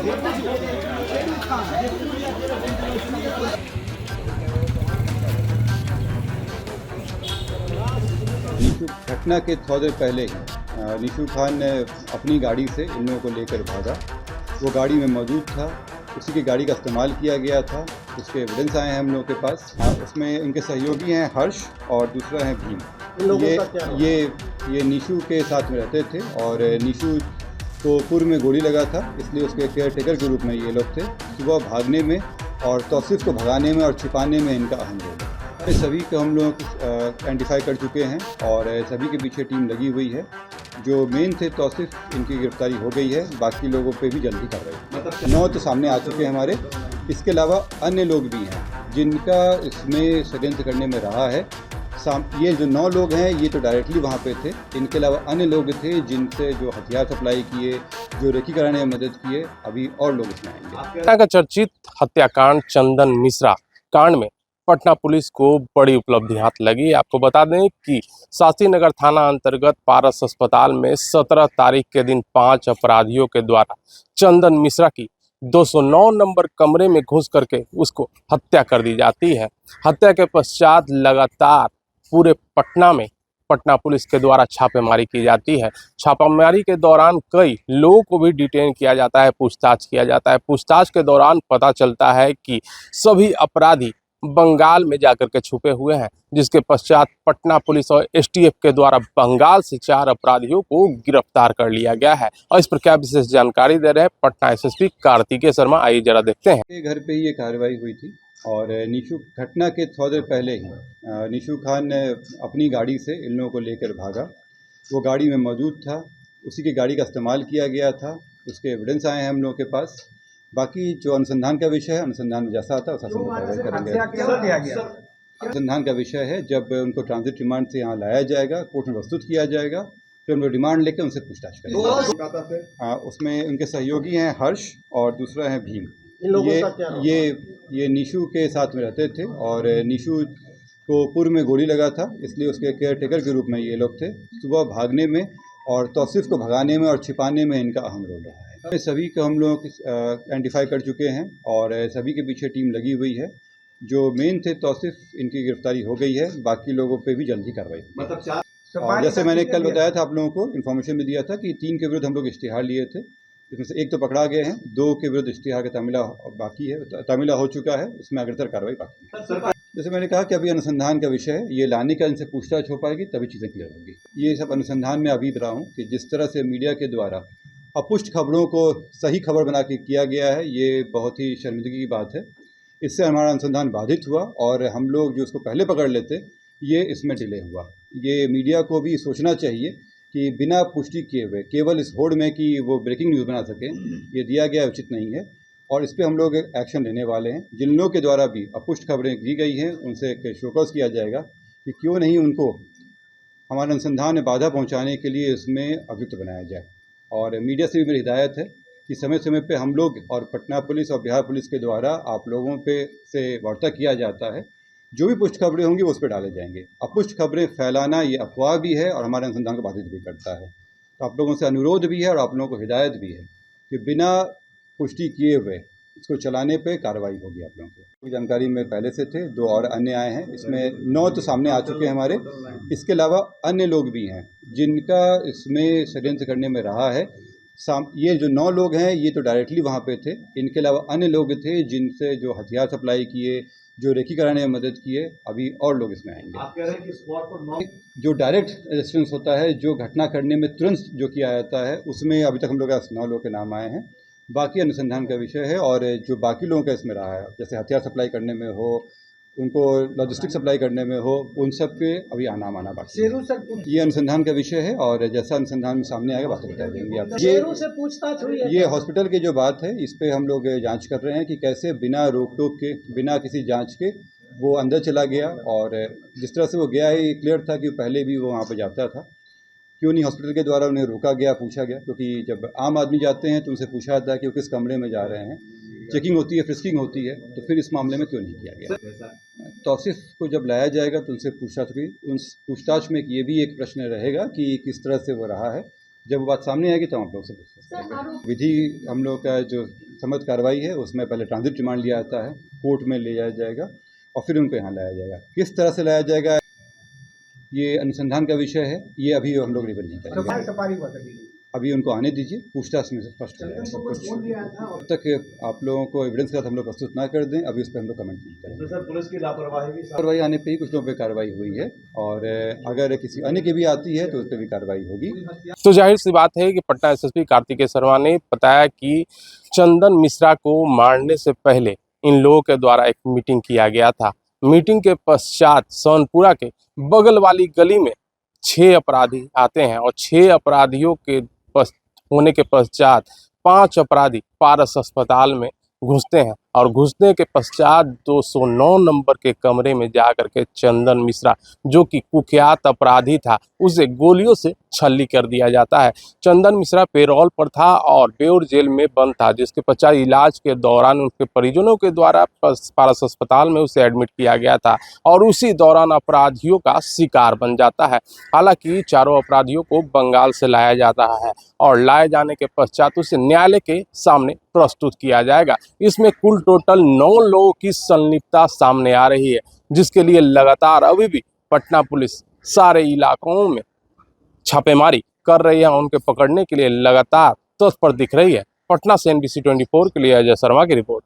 निशु घटना के थोड़ी देर पहले ही निशु खान ने अपनी गाड़ी से इन लोगों को लेकर भागा। वो गाड़ी में मौजूद था, उसी की गाड़ी का इस्तेमाल किया गया था। उसके एविडेंस आए हैं हम लोगों के पास। उसमें इनके सहयोगी हैं हर्ष और दूसरा है भीम। ये निशु के साथ में रहते थे और निशु को पूर्व में गोली लगा था, इसलिए उसके केयर टेकर के रूप में ये लोग थे। सुबह भागने में और तौसीफ को भगाने में और छिपाने में इनका अहम रोल है। सभी को हम लोग आइडेंटिफाई कर चुके हैं और सभी के पीछे टीम लगी हुई है। जो मेन थे तौसीफ, इनकी गिरफ्तारी हो गई है। बाकी लोगों पे भी जल्दी कर रहे हैं। 9 तो सामने आ चुके हैं हमारे। इसके अलावा अन्य लोग भी हैं जिनका इसमें षड्यंत्र करने में रहा है। ये जो 9 लोग हैं ये तो डायरेक्टली वहाँ पे थे। इनके अलावा अन्य लोग थे जिनसे जो हथियार सप्लाई किए, जो रेकी कराने में मदद किए। अभी और लोग इसमें आएंगे। का चर्चित हत्याकांड चंदन मिश्रा कांड में पटना पुलिस को बड़ी उपलब्धि हाथ लगी। आपको बता दें कि शास्त्री नगर थाना अंतर्गत पारस अस्पताल में 17 तारीख के दिन 5 अपराधियों के द्वारा चंदन मिश्रा की 209 नंबर कमरे में घुस करके उसको हत्या कर दी जाती है। हत्या के पश्चात लगातार पूरे पटना में पटना पुलिस के द्वारा छापेमारी की जाती है। छापेमारी के दौरान कई लोगों को भी डिटेन किया जाता है, पूछताछ किया जाता है। पूछताछ के दौरान पता चलता है कि सभी अपराधी बंगाल में जाकर के छुपे हुए हैं, जिसके पश्चात पटना पुलिस और एसटीएफ के द्वारा बंगाल से 4 अपराधियों को गिरफ्तार कर लिया गया है। और इस पर क्या विशेष जानकारी दे रहे हैं पटना एसएसपी कार्तिकेय शर्मा, आइए जरा देखते हैं। घर पे ये कार्रवाई हुई थी और निशु घटना के थोड़ी देर पहले ही निशु खान ने अपनी गाड़ी से इन लोगों को लेकर भागा। वो गाड़ी में मौजूद था, उसी की गाड़ी का इस्तेमाल किया गया था। उसके एविडेंस आए हैं हम लोगों के पास। बाकी जो अनुसंधान का विषय है, अनुसंधान में जैसा आता है वैसा कार्रवाई करेंगे। अनुसंधान का विषय है, जब उनको ट्रांजिट रिमांड से यहाँ लाया जाएगा, कोर्ट में प्रस्तुत किया जाएगा, फिर उनको रिमांड लेकर उनसे पूछताछ करेंगे। उसमें उनके सहयोगी हैं हर्ष और दूसरा है भीम। ये निशु के साथ में रहते थे और निशु को पूर्व में गोली लगा था, इसलिए उसके केयर टेकर के रूप में ये लोग थे। सुबह भागने में और तौसीफ को भगाने में और छिपाने में इनका अहम रोल रहा है। सभी को हम लोग आइडेंटिफाई कर चुके हैं और सभी के पीछे टीम लगी हुई है। जो मेन थे तौसीफ, इनकी गिरफ्तारी हो गई है। बाकी लोगों पे भी जल्दी कार्रवाई। और जैसे मैंने कल बताया था, आप लोगों को इन्फॉर्मेशन भी दिया था कि 3 के विरुद्ध हम लोग इश्तिहार लिए थे। इसमें से 1 तो पकड़ा गए हैं, 2 के विरुद्ध इश्तिहार का तामिला बाकी है, तामिला हो चुका है। इसमें अग्रतर कार्रवाई बाकी है। जैसे मैंने कहा कि अभी अनुसंधान का विषय है, ये लाने का इनसे पूछताछ हो पाएगी तभी चीज़ें क्लियर होंगी। ये सब अनुसंधान में अभी बता हूँ कि जिस तरह से मीडिया के द्वारा अपुष्ट खबरों को सही खबर बना के किया गया है, ये बहुत ही शर्मिंदगी की बात है। इससे हमारा अनुसंधान बाधित हुआ और हम लोग जो उसको पहले पकड़ लेते, ये इसमें डिले हुआ। ये मीडिया को भी सोचना चाहिए कि बिना पुष्टि किए हुए केवल इस होड़ में कि वो ब्रेकिंग न्यूज़ बना सकें, ये दिया गया उचित नहीं है और इस पर हम लोग एक्शन लेने वाले हैं। जिन लोगों के द्वारा भी अपुष्ट खबरें दी गई हैं, उनसे एक शोकॉज किया जाएगा कि क्यों नहीं उनको हमारे अनुसंधान में बाधा पहुंचाने के लिए इसमें अभियुक्त बनाया जाए। और मीडिया से भी मेरी हिदायत है कि समय समय पे हम लोग और पटना पुलिस और बिहार पुलिस के द्वारा आप लोगों पे से वार्ता किया जाता है। जो भी पुष्ट खबरें होंगी वो उस पर डाले जाएंगे। अपुष्ट खबरें फैलाना ये अफवाह भी है और हमारे अनुसंधान को बाधित भी करता है। तो आप लोगों से अनुरोध भी है और आप लोगों को हिदायत भी है कि बिना पुष्टि किए हुए इसको चलाने पे कार्रवाई होगी। आप लोगों को जानकारी में पहले से थे, 2 और अन्य आए हैं। इसमें 9 तो सामने आ चुके हैं हमारे। इसके अलावा अन्य लोग भी हैं जिनका इसमें षड्यंत्र करने में रहा है। ये जो 9 लोग हैं ये तो डायरेक्टली वहाँ पे थे। इनके अलावा अन्य लोग थे जिनसे जो हथियार सप्लाई किए, जो रेकी कराने में मदद किए। अभी और लोग इसमें आएंगे। आप कह रहे हैं कि स्पॉट पर 9 जो डायरेक्ट रेस्पॉन्स होता है, जो घटना करने में तुरंत जो किया जाता है, उसमें अभी तक हम लोग 9 लोगों के नाम आए हैं। बाकी अनुसंधान का विषय है और जो बाकी लोगों का इसमें रहा है, जैसे हथियार सप्लाई करने में हो, उनको लॉजिस्टिक सप्लाई करने में हो, उन सब के अभी नाम आना बाकी है। ये अनुसंधान का विषय है और जैसा अनुसंधान में सामने आएगा बात बता देंगे आप। से पूछताछ हुई है। ये हॉस्पिटल की जो बात है, इस पे हम लोग जांच कर रहे हैं कि कैसे बिना रोक टोक के, बिना किसी जांच के वो अंदर चला गया। और जिस तरह से वो गया है, ये क्लियर था कि पहले भी वो वहाँ पर जाता था। क्यों नहीं हॉस्पिटल के द्वारा उन्हें रोका गया, पूछा गया? क्योंकि जब आम आदमी जाते हैं तो उनसे पूछा जाता है कि वो किस कमरे में जा रहे हैं, चेकिंग होती है, फ्रिस्किंग होती है। तो फिर इस मामले में क्यों नहीं किया गया? तौसीफ को जब लाया जाएगा तो उनसे पूछताछ हुई। उन पूछताछ में ये भी एक प्रश्न रहेगा कि किस तरह से वो रहा है। जब वो बात सामने आएगी तो हम लोग से पूछ सकते हैं। विधि हम लोग का जो समझ कार्रवाई है उसमें पहले ट्रांजिट रिमांड लिया जाता है, कोर्ट में ले जाया जाएगा और फिर उनको यहाँ लाया जाएगा। किस तरह से लाया जाएगा ये अनुसंधान का विषय है, ये अभी हम लोग रिवील नहीं करेंगे। अभी उनको आने दीजिए, पूछताछ में से स्पष्ट हो जाएगा सब कुछ। जब तक आप लोगों को एविडेंस के साथ हम लोग प्रस्तुत ना कर दें, अभी उस पर हम लोग कमेंट नहीं करेंगे। तो सर पुलिस की लापरवाही आने पे ही कुछ लोगों पे कार्रवाई हुई है और अगर किसी अन्य की भी आती है तो उस पर भी कार्रवाई होगी। तो जाहिर सी बात है कि पटना एसएसपी कार्तिकेय शर्मा ने बताया कि चंदन मिश्रा को मारने से पहले इन लोगों के द्वारा एक मीटिंग किया गया था। मीटिंग के पश्चात सोनपुरा के बगल वाली गली में 6 अपराधी आते हैं और 6 अपराधियों के होने के पश्चात 5 अपराधी पारस अस्पताल में घुसते हैं और घुसने के पश्चात 209 नंबर के कमरे में जाकर के चंदन मिश्रा, जो कि कुख्यात अपराधी था, उसे गोलियों से छल्ली कर दिया जाता है। चंदन मिश्रा पेरोल पर था और बेउर जेल में बंद था, जिसके पश्चात इलाज के दौरान उनके परिजनों के द्वारा पारस अस्पताल में उसे एडमिट किया गया था और उसी दौरान अपराधियों का शिकार बन जाता है। हालांकि चारों अपराधियों को बंगाल से लाया जाता है और लाए जाने के पश्चात उसे न्यायालय के सामने प्रस्तुत किया जाएगा। इसमें कुल टोटल 9 लोगों की संलिप्तता सामने आ रही है, जिसके लिए लगातार अभी भी पटना पुलिस सारे इलाकों में छापेमारी कर रही है। उनके पकड़ने के लिए लगातार तत्पर दिख रही है। पटना से NBC 24 के लिए अजय शर्मा की रिपोर्ट।